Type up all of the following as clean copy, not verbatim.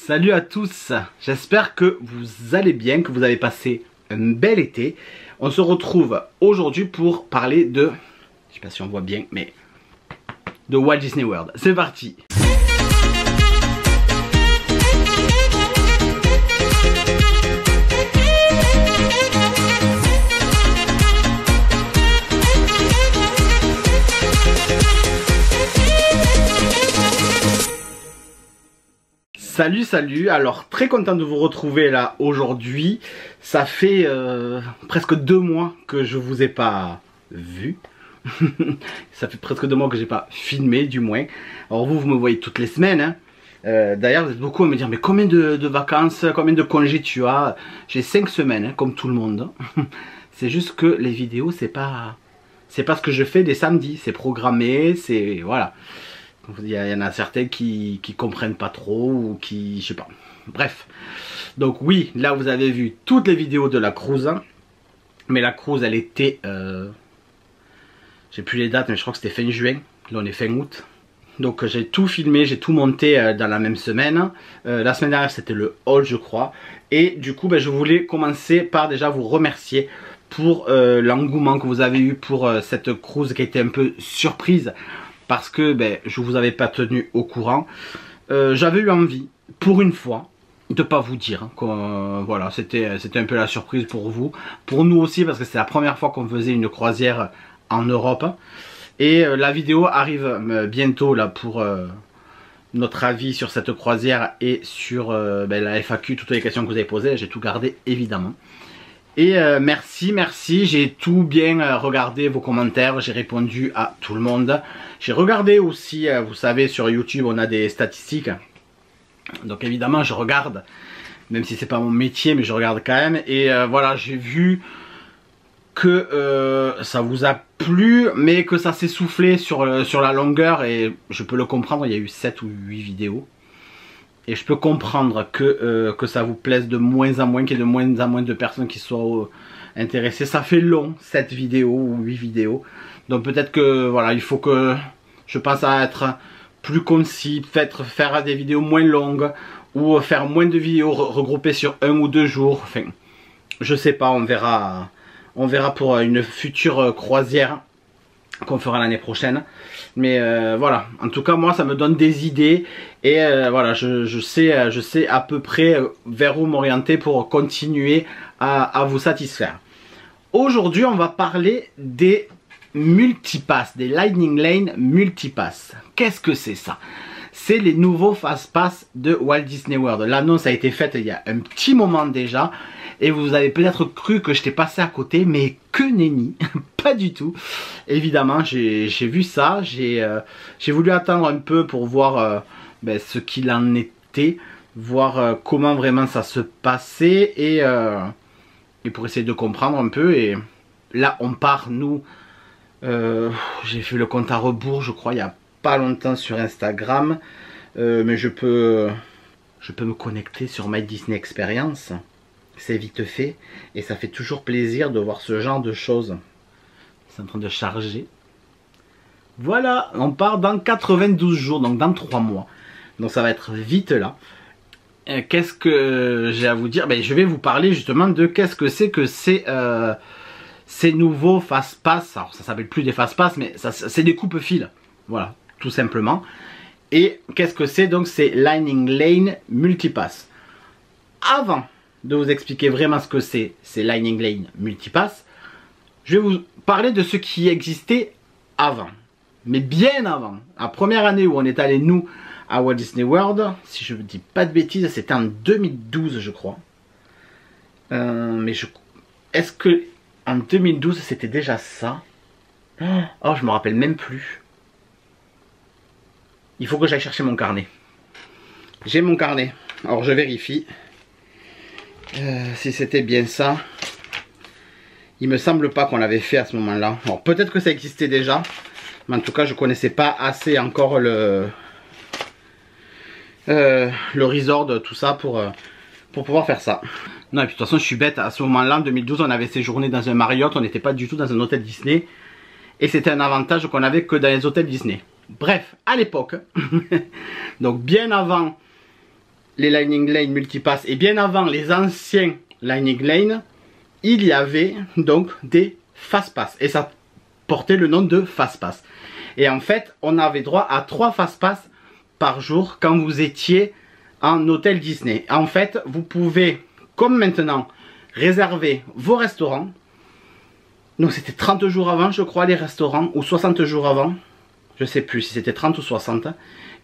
Salut à tous, j'espère que vous allez bien, que vous avez passé un bel été. On se retrouve aujourd'hui pour parler de, je sais pas si on voit bien, mais de Walt Disney World. C'est parti. Salut, alors très content de vous retrouver là aujourd'hui. Ça fait presque 2 mois que je vous ai pas vu. Ça fait presque 2 mois que j'ai pas filmé du moins. Alors vous me voyez toutes les semaines hein. D'ailleurs vous êtes beaucoup à me dire mais combien de vacances, combien de congés tu as? J'ai 5 semaines hein, comme tout le monde. C'est juste que les vidéos c'est pas ce que je fais des samedis. C'est programmé, c'est voilà. Il y en a certains qui comprennent pas trop ou qui, je sais pas. Bref. Donc oui, là vous avez vu toutes les vidéos de la cruise. Mais la cruise elle était... j'ai plus les dates mais je crois que c'était fin juin. Là on est fin août. Donc j'ai tout filmé, j'ai tout monté dans la même semaine. La semaine dernière c'était le haul je crois. Et du coup je voulais commencer par déjà vous remercier pour l'engouement que vous avez eu pour cette cruise qui a été un peu surprise. Parce que je vous avais pas tenu au courant. J'avais eu envie, pour une fois, de pas vous dire. Voilà, c'était un peu la surprise pour vous. Pour nous aussi, parce que c'est la première fois qu'on faisait une croisière en Europe. Et la vidéo arrive bientôt là pour notre avis sur cette croisière et sur la FAQ, toutes les questions que vous avez posées. J'ai tout gardé évidemment. Et merci, j'ai tout bien regardé vos commentaires, j'ai répondu à tout le monde. J'ai regardé aussi, vous savez sur YouTube on a des statistiques. Donc évidemment je regarde, même si c'est pas mon métier mais je regarde quand même. Et voilà, j'ai vu que ça vous a plu mais que ça s'est soufflé sur la longueur. Et je peux le comprendre, il y a eu 7 ou 8 vidéos. Et je peux comprendre que ça vous plaise de moins en moins, qu'il y ait de moins en moins de personnes qui soient intéressées. Ça fait long, 7 vidéos ou 8 vidéos. Donc peut-être que voilà, il faut que je pense à être plus concis, faire des vidéos moins longues ou faire moins de vidéos regroupées sur 1 ou 2 jours. Enfin, je sais pas, on verra pour une future croisière qu'on fera l'année prochaine. Mais voilà, en tout cas moi ça me donne des idées. Et voilà, je sais à peu près vers où m'orienter pour continuer à vous satisfaire. Aujourd'hui on va parler des multipass, des Lightning Lane multipass. Qu'est-ce que c'est ça? C'est les nouveaux Fast Pass de Walt Disney World. L'annonce a été faite il y a un petit moment déjà. Et vous avez peut-être cru que j'étais passé à côté, mais que nenni, pas du tout. Évidemment, j'ai vu ça, j'ai voulu attendre un peu pour voir ce qu'il en était, voir comment vraiment ça se passait et pour essayer de comprendre un peu. Et là, on part, nous, j'ai fait le compte à rebours, je crois, il n'y a pas longtemps sur Instagram, mais je peux me connecter sur My Disney Experience. C'est vite fait et ça fait toujours plaisir de voir ce genre de choses. C'est en train de charger. Voilà, on part dans 92 jours, donc dans 3 mois. Donc ça va être vite là. Qu'est-ce que j'ai à vous dire? Je vais vous parler justement de qu'est-ce que c'est que ces nouveaux Fast Pass. Alors ça s'appelle plus des Fast Pass, mais c'est des coupes-fils. Voilà, tout simplement. Et qu'est-ce que c'est? Donc c'est Lightning Lane Multipass. Avant de vous expliquer vraiment ce que c'est ces Lightning Lane Multipass, je vais vous parler de ce qui existait avant. Mais bien avant. La première année où on est allé nous à Walt Disney World, si je ne dis pas de bêtises, c'était en 2012 je crois. Est-ce que en 2012 c'était déjà ça? Oh, je me rappelle même plus. Il faut que j'aille chercher mon carnet. J'ai mon carnet. Alors je vérifie. Si c'était bien ça. Il me semble pas qu'on l'avait fait à ce moment là. Alors peut-être que ça existait déjà, mais en tout cas je connaissais pas assez encore le resort, tout ça pour pouvoir faire ça. Non, et puis de toute façon je suis bête, à ce moment là en 2012 on avait séjourné dans un Marriott, on n'était pas du tout dans un hôtel Disney. Et c'était un avantage qu'on avait que dans les hôtels Disney. Bref, à l'époque, donc bien avant les Lightning Lane Multipass et bien avant les anciens Lightning Lane, il y avait donc des Fastpass et ça portait le nom de Fastpass. Et en fait, on avait droit à 3 Fastpass par jour quand vous étiez en hôtel Disney. En fait, vous pouvez, comme maintenant, réserver vos restaurants. Donc c'était 30 jours avant, je crois, les restaurants, ou 60 jours avant. Je sais plus si c'était 30 ou 60.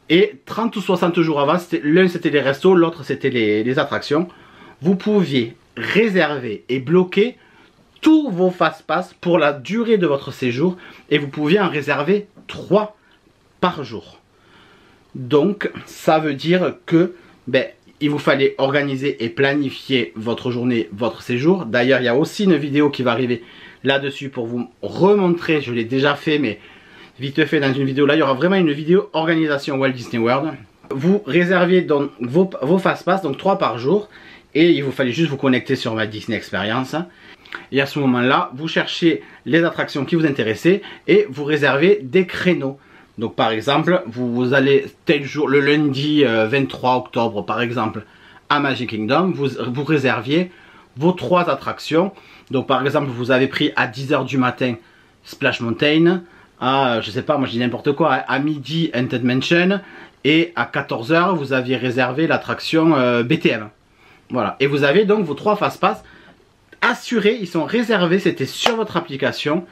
Et 30 ou 60 jours avant, l'un c'était les restos, l'autre c'était les attractions. Vous pouviez réserver et bloquer tous vos Fastpass pour la durée de votre séjour. Et vous pouviez en réserver 3 par jour. Donc ça veut dire que il vous fallait organiser et planifier votre journée, votre séjour. D'ailleurs, il y a aussi une vidéo qui va arriver là-dessus pour vous remontrer. Je l'ai déjà fait, mais vite fait dans une vidéo. Là, il y aura vraiment une vidéo organisation Walt Disney World. Vous réserviez donc vos Fastpass, donc 3 par jour. Et il vous fallait juste vous connecter sur ma Disney Experience. Et à ce moment-là, vous cherchez les attractions qui vous intéressaient et vous réservez des créneaux. Donc par exemple, vous allez tel jour, le lundi 23 octobre par exemple, à Magic Kingdom, vous réserviez vos 3 attractions. Donc par exemple, vous avez pris à 10 h du matin Splash Mountain, à, je sais pas, moi je dis n'importe quoi, à midi Haunted Mansion, et à 14 h vous aviez réservé l'attraction BTM. Voilà, et vous avez donc vos 3 Fastpass assurés, ils sont réservés, c'était sur votre application,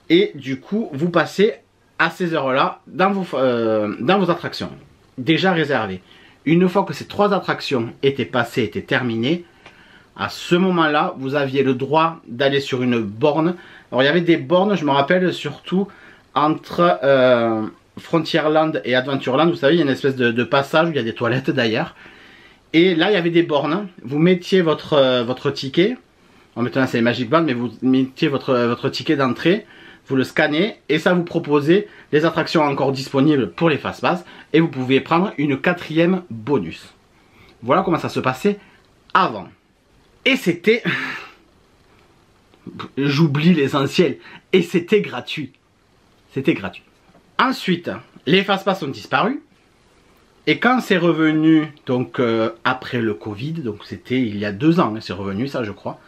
et du coup vous passez à ces heures-là dans vos attractions, déjà réservées. Une fois que ces 3 attractions étaient passées, étaient terminées, à ce moment-là, vous aviez le droit d'aller sur une borne. Alors il y avait des bornes, je me rappelle surtout entre Frontierland et Adventureland, vous savez, il y a une espèce de passage où il y a des toilettes d'ailleurs. Et là, il y avait des bornes. Vous mettiez votre ticket. En maintenant, c'est les Magic Band, mais vous mettiez votre ticket d'entrée. Vous le scannez et ça vous proposait les attractions encore disponibles pour les Fastpass. Et vous pouviez prendre une 4e bonus. Voilà comment ça se passait avant. Et c'était... J'oublie l'essentiel. Et c'était gratuit. C'était gratuit. Ensuite, les Fastpass ont disparu. Et quand c'est revenu, donc après le Covid, donc c'était il y a 2 ans, hein, c'est revenu ça je crois,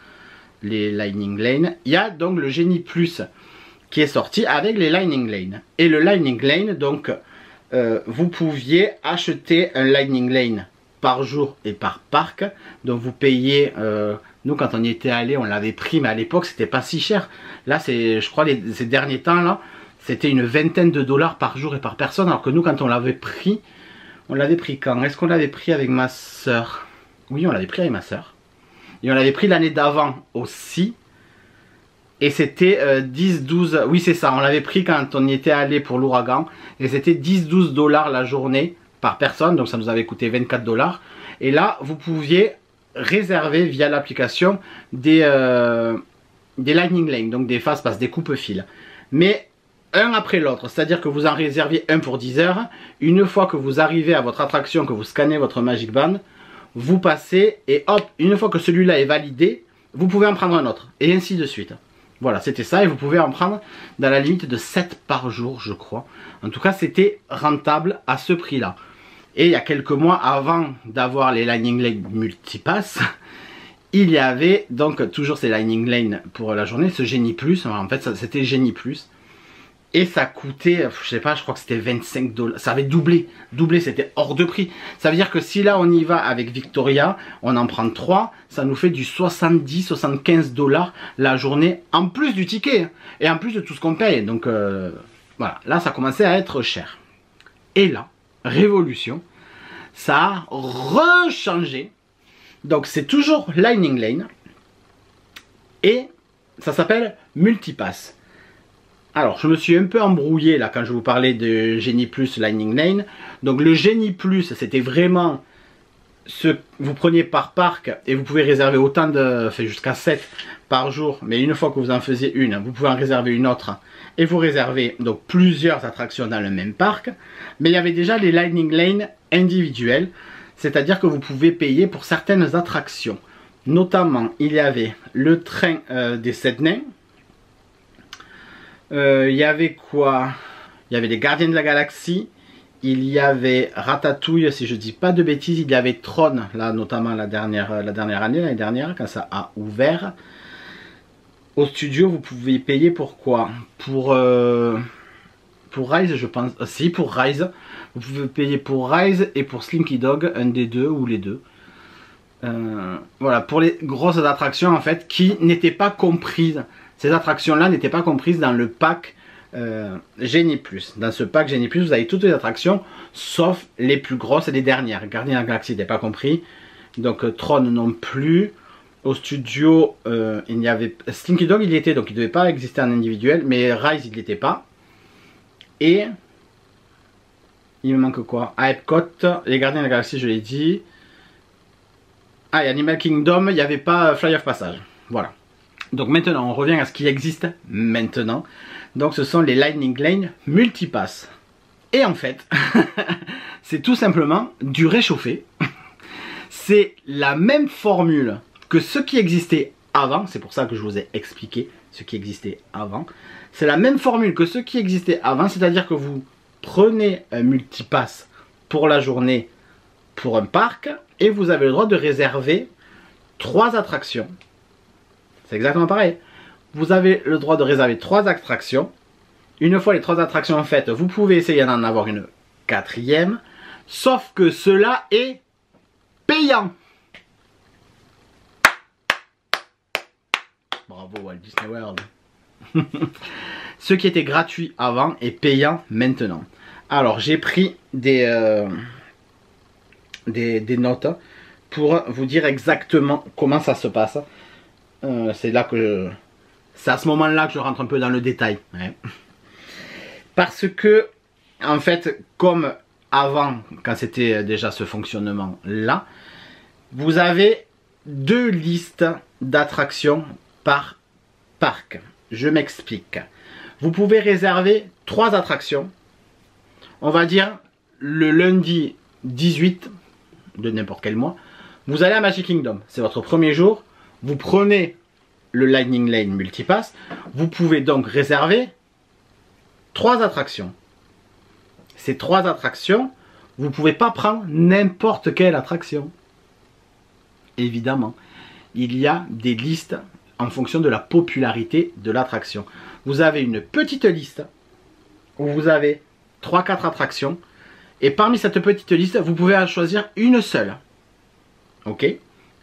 les Lightning Lane, il y a donc le Genie Plus qui est sorti avec les Lightning Lane. Et le Lightning Lane, donc vous pouviez acheter un Lightning Lane par jour et par parc. Donc vous payez, nous quand on y était allé on l'avait pris, mais à l'époque c'était pas si cher. Là c'est, je crois ces derniers temps là, c'était une vingtaine de dollars par jour et par personne, alors que nous quand on l'avait pris quand? Est-ce qu'on l'avait pris avec ma soeur? Oui, on l'avait pris avec ma soeur. Et on l'avait pris l'année d'avant aussi. Et c'était 10-12... Oui, c'est ça. On l'avait pris quand on y était allé pour l'ouragan. Et c'était 10-12 dollars la journée par personne. Donc ça nous avait coûté 24 dollars. Et là, vous pouviez réserver via l'application des Lightning Lane. Donc des Fastpass, des coupe-fils. Mais... un après l'autre, c'est-à-dire que vous en réserviez un pour 10 heures. Une fois que vous arrivez à votre attraction, que vous scannez votre Magic Band, vous passez et hop, une fois que celui-là est validé, vous pouvez en prendre un autre. Et ainsi de suite. Voilà, c'était ça et vous pouvez en prendre dans la limite de 7 par jour, je crois. En tout cas, c'était rentable à ce prix-là. Et il y a quelques mois, avant d'avoir les Lightning Lane Multipass, il y avait donc toujours ces Lightning Lane pour la journée, ce Genie Plus. En fait, c'était Genie Plus. Et ça coûtait, je sais pas, je crois que c'était 25 dollars. Ça avait doublé, c'était hors de prix. Ça veut dire que si là on y va avec Victoria, on en prend 3, ça nous fait du 70-75 dollars la journée, en plus du ticket, et en plus de tout ce qu'on paye. Donc voilà, là ça commençait à être cher. Et là, révolution, ça a rechangé. Donc c'est toujours Lightning Lane, et ça s'appelle Multipass. Alors, je me suis un peu embrouillé là quand je vous parlais de Genie Plus Lightning Lane. Donc le Genie Plus, c'était vraiment ce que vous preniez par parc et vous pouvez réserver autant de, enfin jusqu'à 7 par jour. Mais une fois que vous en faisiez une, vous pouvez en réserver une autre et vous réservez donc plusieurs attractions dans le même parc. Mais il y avait déjà les Lightning Lane individuels, c'est-à-dire que vous pouvez payer pour certaines attractions. Notamment, il y avait le train des 7 nains. Il y avait quoi? Il y avait les Gardiens de la Galaxie il y avait Ratatouille, si je dis pas de bêtises, il y avait Tron, là notamment la dernière année, l'année dernière, quand ça a ouvert. Au studio, vous pouvez payer pour quoi? Pour Rise, je pense. Si, pour Rise. Vous pouvez payer pour Rise et pour Slinky Dog, un des deux ou les deux. Voilà, pour les grosses attractions en fait, qui n'étaient pas comprises. Ces attractions-là n'étaient pas comprises dans le pack Genie Plus. Dans ce pack Genie Plus, vous avez toutes les attractions, sauf les plus grosses et les dernières. Guardians of the Galaxy n'était pas compris. Donc Tron non plus. Au studio, il y avait Slinky Dog, il y était, donc il ne devait pas exister en individuel, mais Rise, il n'y était pas. Et il me manque quoi? À Epcot, les Gardiens de la Galaxie, je l'ai dit. Ah, et Animal Kingdom, il n'y avait pas Fly of Passage. Voilà. Donc maintenant, on revient à ce qui existe maintenant. Donc ce sont les Lightning Lane Multipass. Et en fait, c'est tout simplement du réchauffé. C'est la même formule que ce qui existait avant. C'est pour ça que je vous ai expliqué ce qui existait avant. C'est la même formule que ce qui existait avant. C'est-à-dire que vous prenez un multipass pour la journée pour un parc et vous avez le droit de réserver 3 attractions. C'est exactement pareil. Vous avez le droit de réserver 3 attractions. Une fois les 3 attractions faites, vous pouvez essayer d'en avoir une 4e. Sauf que cela est payant. Bravo Walt Disney World. Ce qui était gratuit avant est payant maintenant. Alors j'ai pris des notes pour vous dire exactement comment ça se passe. C'est à ce moment-là que je rentre un peu dans le détail. Ouais. Parce que, en fait, comme avant, quand c'était déjà ce fonctionnement-là, vous avez 2 listes d'attractions par parc. Je m'explique. Vous pouvez réserver 3 attractions. On va dire le lundi 18 de n'importe quel mois. Vous allez à Magic Kingdom. C'est votre premier jour. Vous prenez le Lightning Lane Multipass. Vous pouvez donc réserver 3 attractions. Ces 3 attractions, vous ne pouvez pas prendre n'importe quelle attraction. Évidemment, il y a des listes en fonction de la popularité de l'attraction. Vous avez une petite liste où vous avez 3-4 attractions. Et parmi cette petite liste, vous pouvez en choisir une seule. Ok?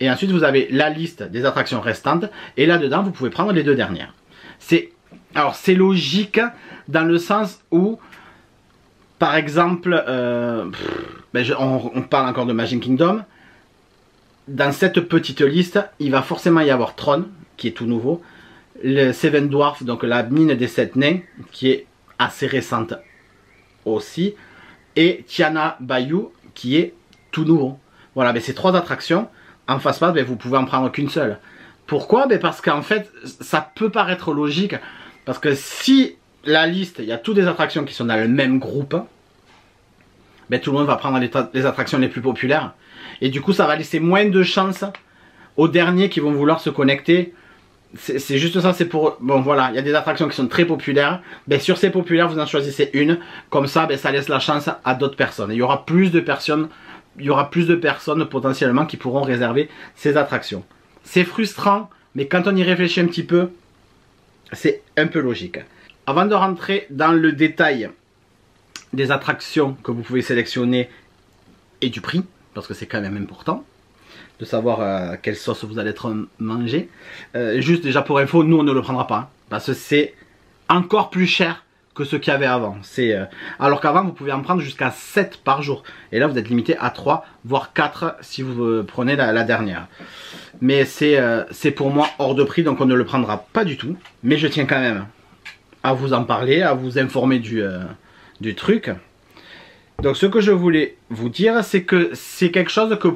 Et ensuite, vous avez la liste des attractions restantes. Et là-dedans, vous pouvez prendre les 2 dernières. Alors, c'est logique dans le sens où, par exemple, on parle encore de Magic Kingdom. Dans cette petite liste, il va forcément y avoir Tron, qui est tout nouveau. Le Seven Dwarfs, donc la mine des 7 nains, qui est assez récente aussi. Et Tiana Bayou, qui est tout nouveau. Voilà, mais ces 3 attractions, en face pass, vous pouvez en prendre qu'une seule. Pourquoi? Parce qu'en fait, ça peut paraître logique. Parce que si la liste, il y a toutes les attractions qui sont dans le même groupe, tout le monde va prendre les attractions les plus populaires. Et du coup, ça va laisser moins de chance aux derniers qui vont vouloir se connecter. C'est juste ça, c'est pour... Bon voilà, il y a des attractions qui sont très populaires. Sur ces populaires, vous en choisissez une. Comme ça, ça laisse la chance à d'autres personnes. Et il y aura plus de personnes potentiellement qui pourront réserver ces attractions. C'est frustrant, mais quand on y réfléchit un petit peu, c'est un peu logique. Avant de rentrer dans le détail des attractions que vous pouvez sélectionner et du prix, parce que c'est quand même important de savoir quelle sauce vous allez être mangé. Juste déjà pour info, nous on ne le prendra pas, hein, parce que c'est encore plus cher que ce qu'il y avait avant. Alors qu'avant vous pouvez en prendre jusqu'à 7 par jour. Et là vous êtes limité à 3, voire 4 si vous prenez la dernière. Mais c'est pour moi hors de prix, donc on ne le prendra pas du tout. Mais je tiens quand même à vous en parler, à vous informer du truc. Donc ce que je voulais vous dire, c'est que c'est quelque chose que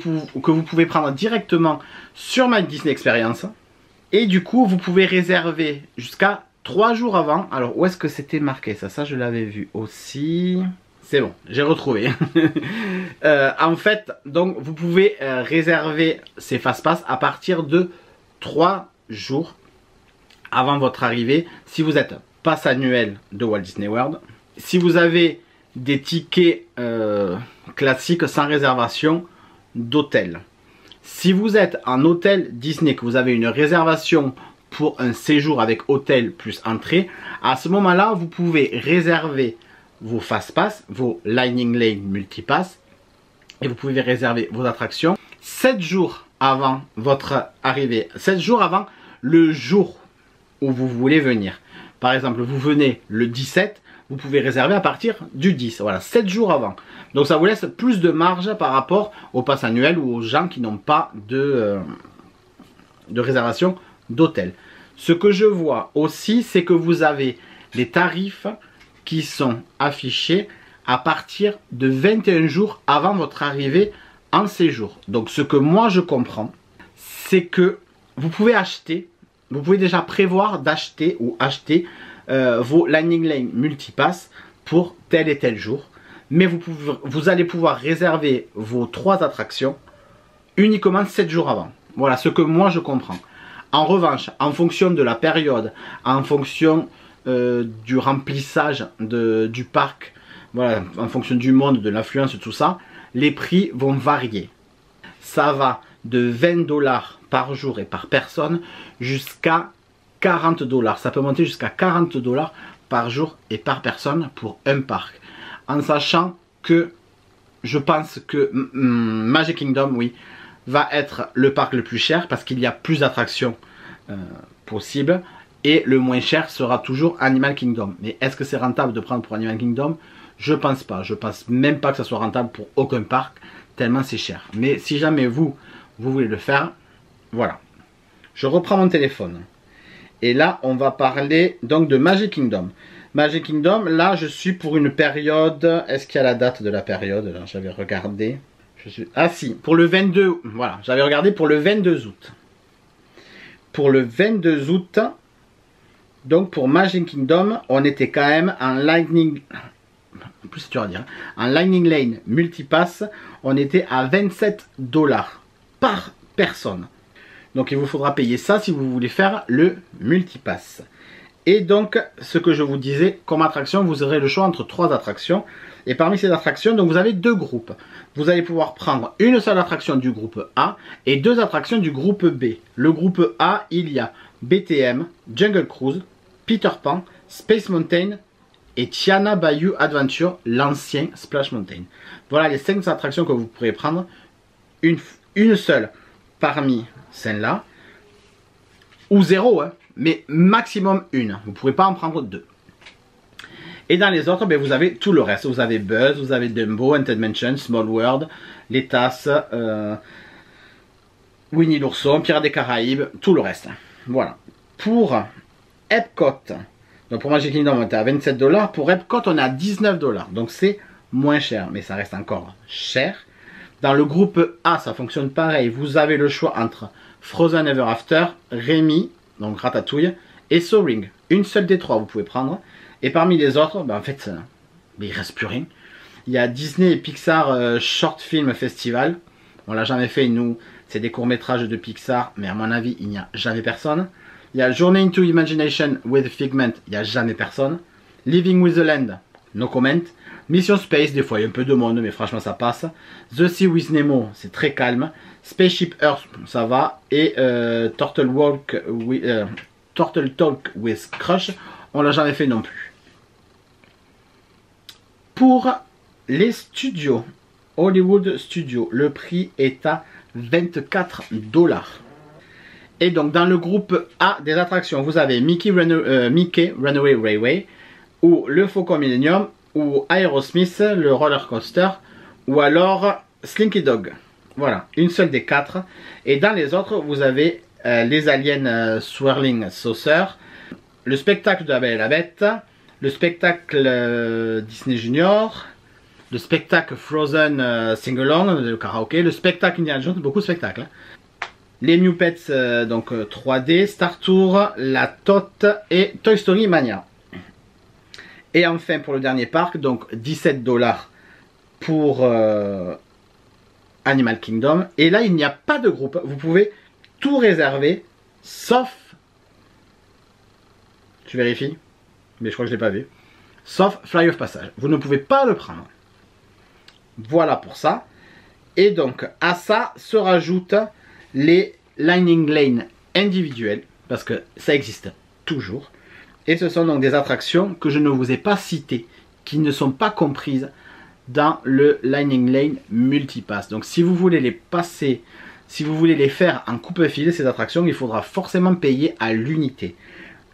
vous pouvez prendre directement sur My Disney Experience. Et du coup, vous pouvez réserver jusqu'à 3 jours avant. Alors où est-ce que c'était marqué ça je l'avais vu aussi. C'est bon, j'ai retrouvé. En fait, donc vous pouvez réserver ces fast-pass à partir de 3 jours avant votre arrivée. Si vous êtes pass annuel de Walt Disney World. Si vous avez des tickets classiques sans réservation d'hôtel. Si vous êtes en hôtel Disney, que vous avez une réservation pour un séjour avec hôtel plus entrée, à ce moment-là, vous pouvez réserver vos Fastpass, vos Lightning Lane Multipass, et vous pouvez réserver vos attractions 7 jours avant votre arrivée, 7 jours avant le jour où vous voulez venir. Par exemple, vous venez le 17, vous pouvez réserver à partir du 10, voilà, 7 jours avant. Donc ça vous laisse plus de marge par rapport au pass annuel ou aux gens qui n'ont pas de réservation d'hôtel. Ce que je vois aussi, c'est que vous avez les tarifs qui sont affichés à partir de 21 jours avant votre arrivée en séjour. Donc ce que moi je comprends, c'est que vous pouvez acheter, vous pouvez déjà prévoir d'acheter ou acheter vos Lightning Lane Multipass pour tel et tel jour. Mais vous allez pouvoir réserver vos 3 attractions uniquement 7 jours avant. Voilà ce que moi je comprends. En revanche, en fonction de la période, en fonction du remplissage du parc, voilà, en fonction du monde, de l'affluence, tout ça, les prix vont varier. Ça va de 20 $ par jour et par personne jusqu'à 40 $. Ça peut monter jusqu'à 40 $ par jour et par personne pour un parc. En sachant que je pense que Magic Kingdom, oui, va être le parc le plus cher parce qu'il y a plus d'attractions possibles. Et le moins cher sera toujours Animal Kingdom. Mais est-ce que c'est rentable de prendre pour Animal Kingdom? Je pense pas. Je pense même pas que ça soit rentable pour aucun parc, tellement c'est cher. Mais si jamais vous voulez le faire, voilà. Je reprends mon téléphone. Et là, on va parler donc de Magic Kingdom. Magic Kingdom, là, je suis pour une période... Est-ce qu'il y a la date de la période? J'avais regardé. Ah si, pour le 22... Voilà, j'avais regardé pour le 22 août. Pour le 22 août... Donc pour Magic Kingdom, on était quand même en Lightning... En plus c'est dur à dire. En Lightning Lane Multipass, on était à 27 $ par personne. Donc il vous faudra payer ça si vous voulez faire le Multipass. Et donc, ce que je vous disais, comme attraction, vous aurez le choix entre 3 attractions. Et parmi ces attractions, donc vous avez 2 groupes. Vous allez pouvoir prendre une seule attraction du groupe A et 2 attractions du groupe B. Le groupe A, il y a BTM, Jungle Cruise, Peter Pan, Space Mountain et Tiana Bayou Adventure, l'ancien Splash Mountain. Voilà les 5 attractions que vous pourrez prendre. Une seule parmi celles-là. Ou 0, hein, mais maximum une. Vous ne pourrez pas en prendre 2. Et dans les autres, ben, vous avez tout le reste. Vous avez Buzz, vous avez Dumbo, Haunted Mansion, Small World, les tasses, Winnie l'ourson, Pirates des Caraïbes, tout le reste. Voilà. Pour Epcot, donc pour Magic Kingdom, on était à 27 $. Pour Epcot, on est à 19 $. Donc c'est moins cher, mais ça reste encore cher. Dans le groupe A, ça fonctionne pareil. Vous avez le choix entre Frozen Ever After, Rémi, donc Ratatouille, et Soaring. Une seule des 3 vous pouvez prendre. Et parmi les autres, ben en fait, ben il ne reste plus rien. Il y a Disney et Pixar Short Film Festival. On l'a jamais fait, nous, c'est des courts-métrages de Pixar, mais à mon avis, il n'y a jamais personne. Il y a Journey into Imagination with Figment, il n'y a jamais personne. Living with the Land, no comment. Mission Space, des fois il y a un peu de monde, mais franchement ça passe. The Sea with Nemo, c'est très calme. Spaceship Earth, ça va. Et Turtle Talk with Crush, on l'a jamais fait non plus. Pour les studios, Hollywood Studios, le prix est à 24 $. Et donc dans le groupe A des attractions, vous avez Mickey Runaway Railway, ou le Faucon Millennium, ou Aerosmith, le roller coaster, ou alors Slinky Dog. Voilà, une seule des 4. Et dans les autres, vous avez les aliens Swirling Saucer, le spectacle de la Belle et la Bête, le spectacle Disney Junior, le spectacle Frozen Sing-Along, le karaoké, le spectacle Indiana Jones, beaucoup de spectacles. Hein. Les New Pets donc 3D, Star Tour, la Tote et Toy Story Mania. Et enfin pour le dernier parc, donc 17 $ pour Animal Kingdom. Et là il n'y a pas de groupe, vous pouvez tout réserver sauf... Tu vérifies? Mais je crois que je ne l'ai pas vu. sauf Fly of Passage. Vous ne pouvez pas le prendre. Voilà pour ça. Et donc à ça se rajoutent les Lightning Lane individuels, parce que ça existe toujours. Et ce sont donc des attractions que je ne vous ai pas citées, qui ne sont pas comprises dans le Lightning Lane Multipass. Donc si vous voulez les passer, si vous voulez les faire en coupe-fil, ces attractions, il faudra forcément payer à l'unité.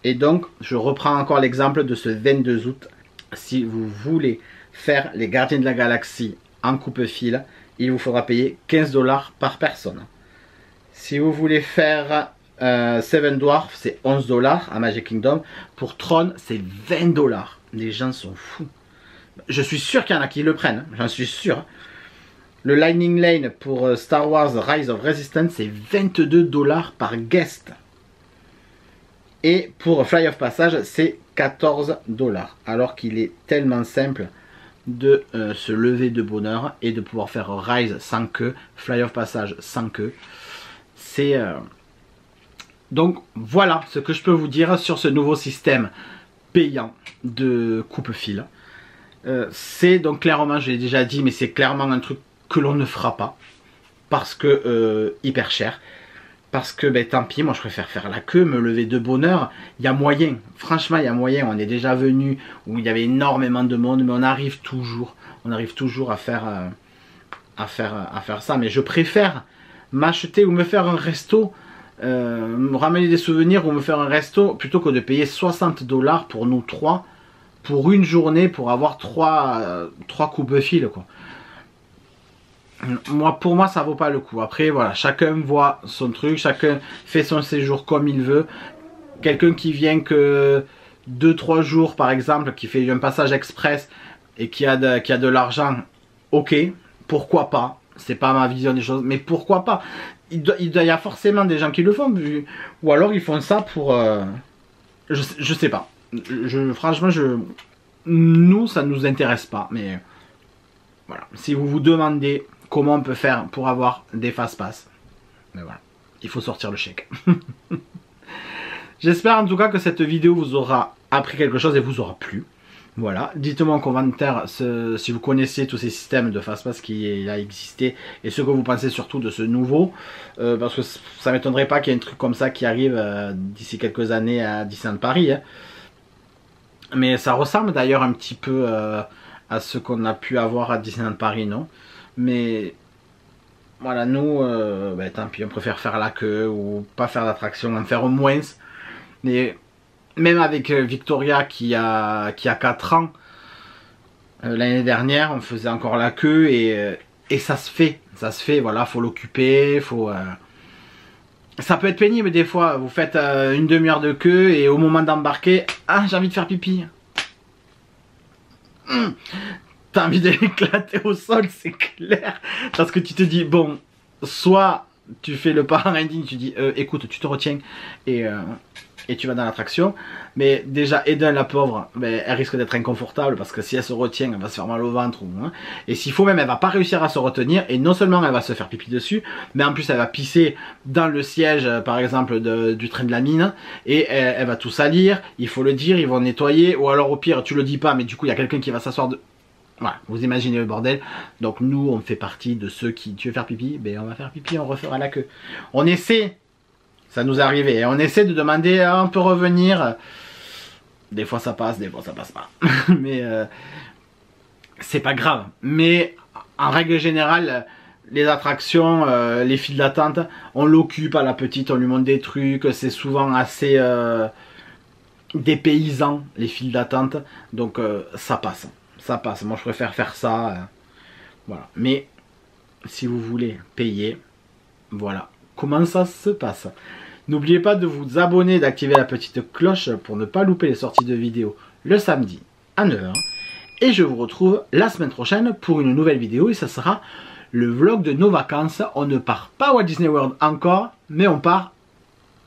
Et donc je reprends encore l'exemple de ce 22 août. Si vous voulez faire les Gardiens de la Galaxie en coupe-fil, il vous faudra payer 15 $ par personne. Si vous voulez faire Seven Dwarfs, c'est 11 $ à Magic Kingdom. Pour Tron, c'est 20 $. Les gens sont fous. Je suis sûr qu'il y en a qui le prennent, j'en suis sûr. Le Lightning Lane pour Star Wars Rise of Resistance, c'est 22 $ par guest. Et pour Fly of Passage, c'est 14 $. Alors qu'il est tellement simple de se lever de bonheur et de pouvoir faire Rise sans queue, Fly of Passage sans queue. C'est donc voilà ce que je peux vous dire sur ce nouveau système payant de coupe-fil. C'est donc clairement, je l'ai déjà dit, mais c'est clairement un truc que l'on ne fera pas parce que hyper cher. Parce que ben, tant pis, moi je préfère faire la queue, me lever de bonne heure. Il y a moyen, franchement il y a moyen. On est déjà venu où il y avait énormément de monde, mais on arrive toujours à faire ça. Mais je préfère m'acheter ou me faire un resto, me ramener des souvenirs ou me faire un resto plutôt que de payer 60 $ pour nous trois pour une journée pour avoir trois coupe-fil quoi. Pour moi ça vaut pas le coup. Après voilà, chacun voit son truc, chacun fait son séjour comme il veut. Quelqu'un qui vient que 2-3 jours par exemple, qui fait un passage express et qui a de l'argent, ok, pourquoi pas. C'est pas ma vision des choses, mais pourquoi pas. Il y a forcément des gens qui le font, ou alors ils font ça pour je sais pas. Franchement nous ça nous intéresse pas, mais voilà. Si vous vous demandez comment on peut faire pour avoir des fast-pass, mais voilà, il faut sortir le chèque. J'espère en tout cas que cette vidéo vous aura appris quelque chose et vous aura plu. Voilà, dites-moi en commentaire si vous connaissez tous ces systèmes de fast-pass qui a existé et ce que vous pensez surtout de ce nouveau, parce que ça m'étonnerait pas qu'il y ait un truc comme ça qui arrive d'ici quelques années à Disneyland Paris, hein. Mais ça ressemble d'ailleurs un petit peu à ce qu'on a pu avoir à Disneyland Paris, non? Mais voilà, nous, ben, tant pis, on préfère faire la queue ou pas faire d'attraction, en faire au moins. Mais même avec Victoria qui a 4 ans, l'année dernière, on faisait encore la queue et ça se fait. Ça se fait, voilà, faut l'occuper, faut... Ça peut être pénible des fois, vous faites une demi-heure de queue et au moment d'embarquer, ah j'ai envie de faire pipi. T'as envie de l'éclater au sol, c'est clair. Parce que tu te dis, bon, soit tu fais le parent indigne, tu dis, écoute, tu te retiens et tu vas dans l'attraction. Mais déjà, Eden, la pauvre, ben, elle risque d'être inconfortable parce que si elle se retient, elle va se faire mal au ventre. Hein. Et s'il faut même, elle va pas réussir à se retenir. Et non seulement elle va se faire pipi dessus, mais en plus elle va pisser dans le siège, par exemple, du train de la mine. Et elle va tout salir, il faut le dire, ils vont nettoyer. Ou alors au pire, tu le dis pas, mais du coup, il y a quelqu'un qui va s'asseoir de... Voilà, vous imaginez le bordel. Donc nous, on fait partie de ceux qui... Tu veux faire pipi? Ben on va faire pipi, on refera la queue. On essaie, ça nous est arrivé, on essaie de demander, on peut revenir. Des fois ça passe, des fois ça passe pas. Mais c'est pas grave. Mais en règle générale, les attractions, les files d'attente, on l'occupe à la petite, on lui montre des trucs. C'est souvent assez dépaysant, les files d'attente. Donc ça passe. Ça passe, moi je préfère faire ça, voilà. Mais si vous voulez payer, voilà comment ça se passe. N'oubliez pas de vous abonner, d'activer la petite cloche pour ne pas louper les sorties de vidéos le samedi à 9 h. Et je vous retrouve la semaine prochaine pour une nouvelle vidéo et ça sera le vlog de nos vacances. On ne part pas à Walt Disney World encore, mais on part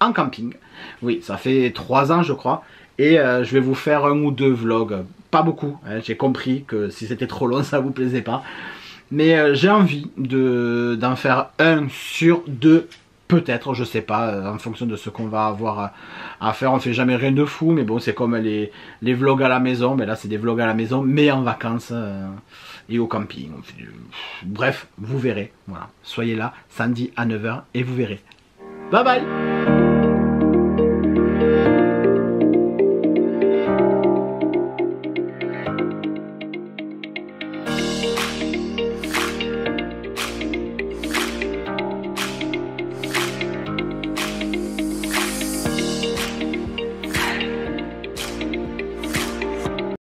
en camping. Oui, ça fait 3 ans je crois. Et je vais vous faire 1 ou 2 vlogs. Pas beaucoup, hein. J'ai compris que si c'était trop long ça vous plaisait pas. Mais j'ai envie d'en faire 1 sur 2 Peut-être, je sais pas, en fonction de ce qu'on va avoir à faire. On fait jamais rien de fou, mais bon, c'est comme les vlogs à la maison. Mais là, c'est des vlogs à la maison, mais en vacances et au camping. Bref, vous verrez. Voilà. Soyez là, samedi à 9 h et vous verrez. Bye bye!